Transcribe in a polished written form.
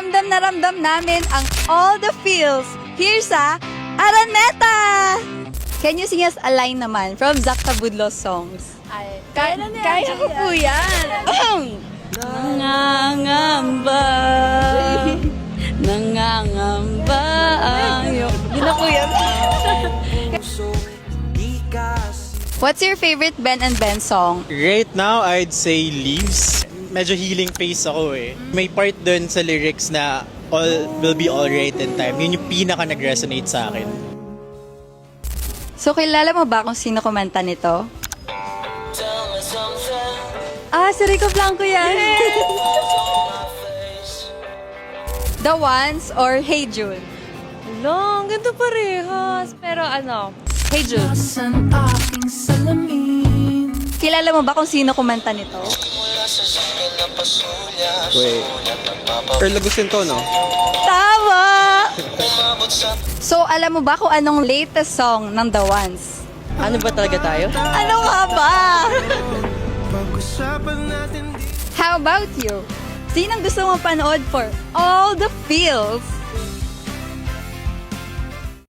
ramdam namin ang all the feels here sa Araneta! Can you sing us a line naman from Zach Tabudlo's songs? Kaya ko po yan. Nangangamba, nangangamba ang iyong... Yun na po yan. What's your favorite Ben and Ben song? Right now, I'd say Leaves. Medyo healing face ako eh. May part dun sa lyrics na all will be alright in time. Yun yung pinaka nag-resonate sa akin. So, kilala mo ba kung sino kumanta nito? Si Rico Blanco yan! The Ones or Hey Jude? Long, ganito parehas. Pero Hey Jude. Kilala mo ba kung sino kumanta nito? Wait. Earl Agustin to, no? Tama! So, alam mo ba kung anong latest song ng The Ones? Ano ba talaga tayo? Ano nga ba? How about you? Sinong gusto mong panood for all the feels?